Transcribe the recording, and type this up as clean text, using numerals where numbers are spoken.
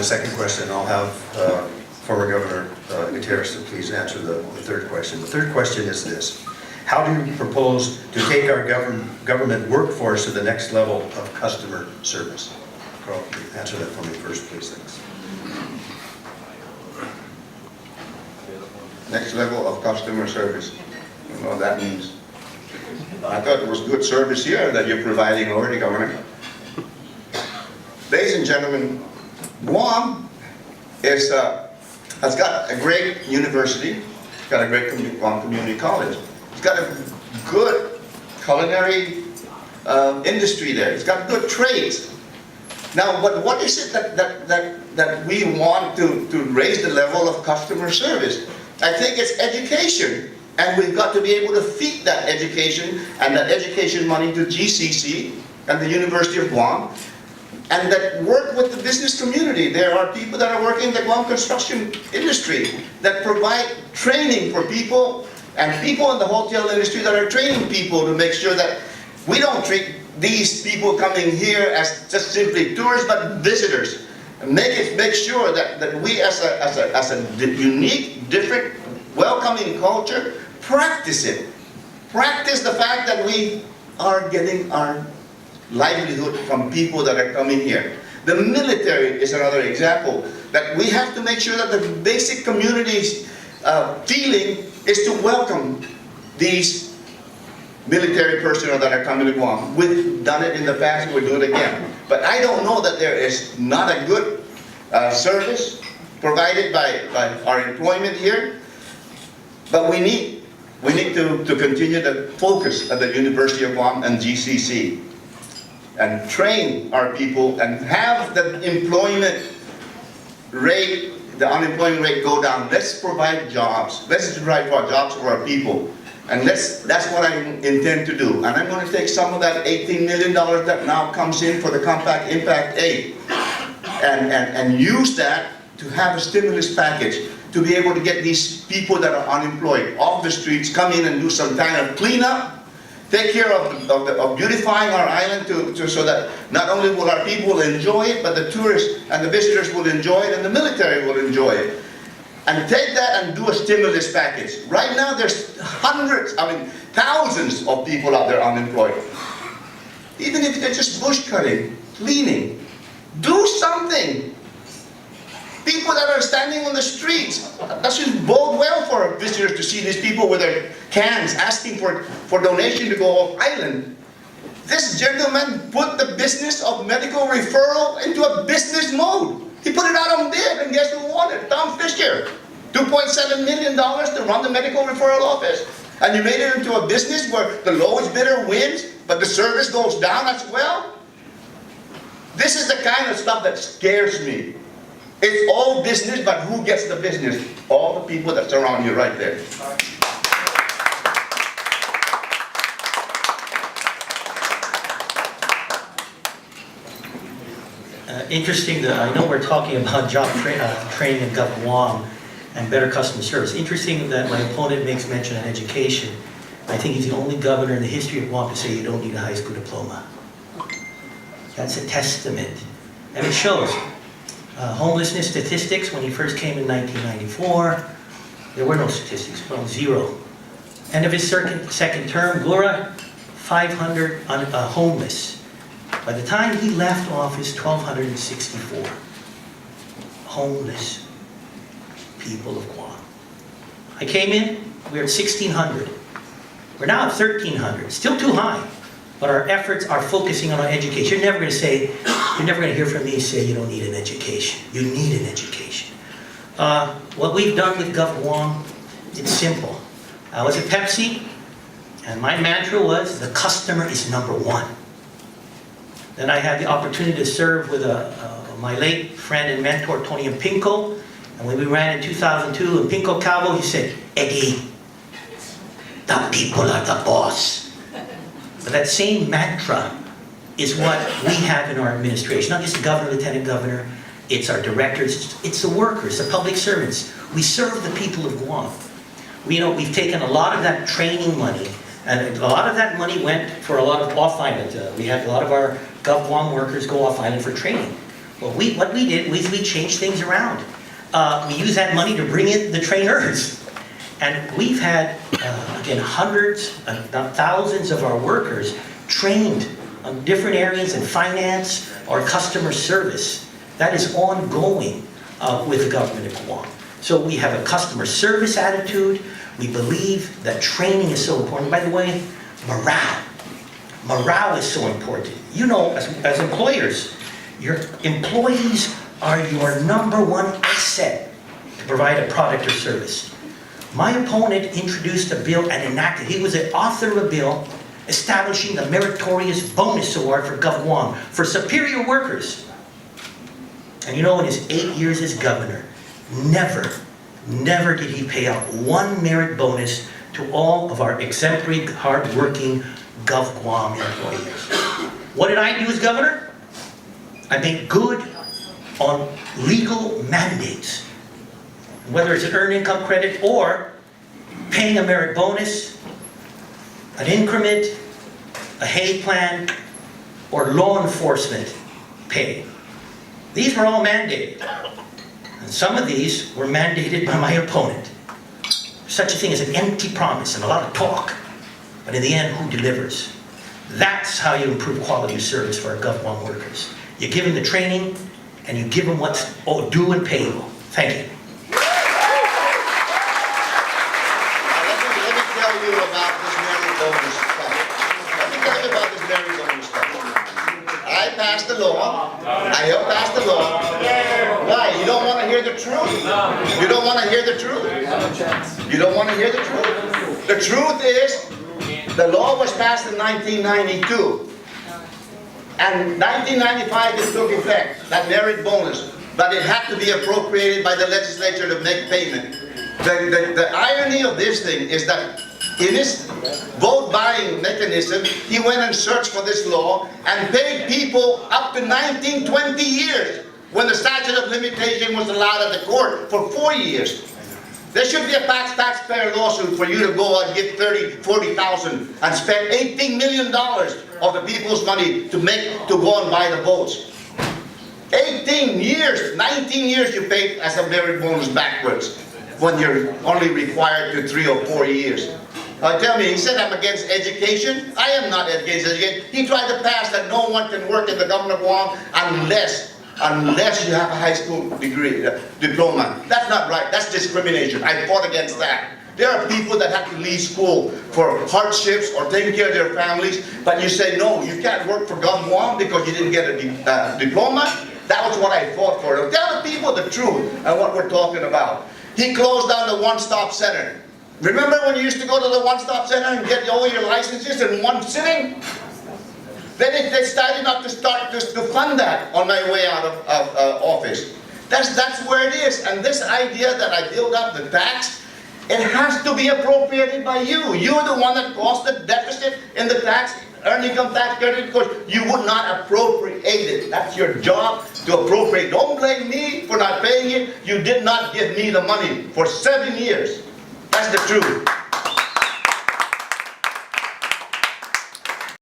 The second question, I'll have former Governor Gutierrez to please answer the third question. The third question is this: how do you propose to take our government workforce to the next level of customer service? Carl, answer that for me first, please. Thanks. Next level of customer service. You know what that means. I thought it was good service here that you're providing already, Governor. Ladies and gentlemen, Guam has got a great university. It's got a great Guam Community College. It's got a good culinary industry there. It's got good trades. Now, but what is it that we want to raise the level of customer service? I think it's education, and we've got to be able to feed that education and that education money to GCC and the University of Guam, and that work with the business community. There are people that are working in the Guam construction industry that provide training for people, and people in the hotel industry that are training people to make sure that we don't treat these people coming here as just simply tourists, but visitors. And make sure that we as a unique, different, welcoming culture, practice it. Practice the fact that we are getting our livelihood from people that are coming here. The military is another example, that we have to make sure that the basic community's feeling is to welcome these military personnel that are coming to Guam. We've done it in the past, we'll do it again. But I don't know that there is not a good service provided by our employment here. But we need to continue the focus of the University of Guam and GCC and train our people and have the employment rate, the unemployment rate go down. Let's provide jobs. Let's provide jobs for our people. And that's what I intend to do. And I'm going to take some of that $18 million that now comes in for the Compact Impact Aid and use that to have a stimulus package to be able to get these people that are unemployed off the streets, come in and do some kind of cleanup, take care of beautifying our island so that not only will our people enjoy it, but the tourists and the visitors will enjoy it, and the military will enjoy it. And take that and do a stimulus package. Right now there's thousands of people out there unemployed. Even if they're just bush cutting, cleaning, do something. People that are standing on the streets, that should bode well for visitors to see these people with their cans asking for donation to go off island. This gentleman put the business of medical referral into a business mode. He put it out on bid, and guess who won it? Tom Fisher. $2.7 million to run the medical referral office. And you made it into a business where the lowest bidder wins, but the service goes down as well? This is the kind of stuff that scares me. It's all business, but who gets the business? All the people that surround you right there. Interesting that I know we're talking about job training in GovGuam and better customer service. Interesting that my opponent makes mention of education. I think he's the only governor in the history of Guam to say you don't need a high school diploma. That's a testament. And it shows. Homelessness statistics, when he first came in 1994, there were no statistics, well, zero. End of his second term, Gura, 500 homeless. By the time he left office, 1,264 homeless people of Guam. I came in, we were at 1,600. We're now at 1,300, still too high. But our efforts are focusing on our education. You're never going to hear from me say you don't need an education. You need an education. What we've done with GovGuam, it's simple. I was at Pepsi, and my mantra was, the customer is number one. Then I had the opportunity to serve with my late friend and mentor, Tony Pinko. And when we ran in 2002, and Pinko Calvo, he said, Eddie, the people are the boss. But that same mantra is what we have in our administration. Not just the governor, lieutenant governor, it's our directors, it's the workers, the public servants. We serve the people of Guam. We've taken a lot of that training money, and a lot of that money went for a lot of off-island. We had a lot of our GovGuam workers go off-island for training. Well, what we did was we changed things around. We used that money to bring in the trainers. And we've had, again, hundreds, not thousands of our workers trained on different areas in finance or customer service. That is ongoing with the government of Guam. So we have a customer service attitude. We believe that training is so important. By the way, morale. Morale is so important. You know, as employers, your employees are your #1 asset to provide a product or service. My opponent introduced a bill and enacted, he was the author of a bill establishing the Meritorious Bonus Award for GovGuam for superior workers. And you know, in his 8 years as governor, never did he pay out one merit bonus to all of our exemplary, hard-working GovGuam employees. What did I do as governor? I made good on legal mandates. Whether it's an earned income credit or paying a merit bonus, an increment, a hay plan, or law enforcement pay. These were all mandated. And some of these were mandated by my opponent. Such a thing as an empty promise and a lot of talk. But in the end, who delivers? That's how you improve quality of service for our GovGuam workers. You give them the training, and you give them what's due and payable. Thank you. I passed the law. I helped pass the law. Why? You don't want to hear the truth? You don't want to hear the truth? You don't want to hear the truth? The truth is, the law was passed in 1992. And 1995 it took effect, that merit bonus. But it had to be appropriated by the legislature to make payment. The irony of this thing is that in his vote buying mechanism, he went and searched for this law and paid people up to 19, 20 years when the statute of limitation was allowed at the court for 4 years. There should be a taxpayer lawsuit for you to go and get 30, 40,000 and spend $18 million of the people's money to go and buy the votes. 18 years, 19 years you paid as a merit bonus backwards when you're only required to 3 or 4 years. Tell me, he said I'm against education. I am not against education. He tried to pass that no one can work in the government of Guam unless you have a high school degree, diploma. That's not right. That's discrimination. I fought against that. There are people that have to leave school for hardships or taking care of their families, but you say, no, you can't work for GovGuam because you didn't get a diploma. That was what I fought for. Tell the people the truth and what we're talking about. He closed down the one-stop center. Remember when you used to go to the one-stop center and get all your licenses in one sitting? Then they decided not to to fund that on my way out of office. That's where it is. And this idea that I build up the tax, it has to be appropriated by you. You're the one that caused the deficit in the tax, earned income tax credit, because you would not appropriate it. That's your job, to appropriate. Don't blame me for not paying it. You did not give me the money for 7 years. That's the truth.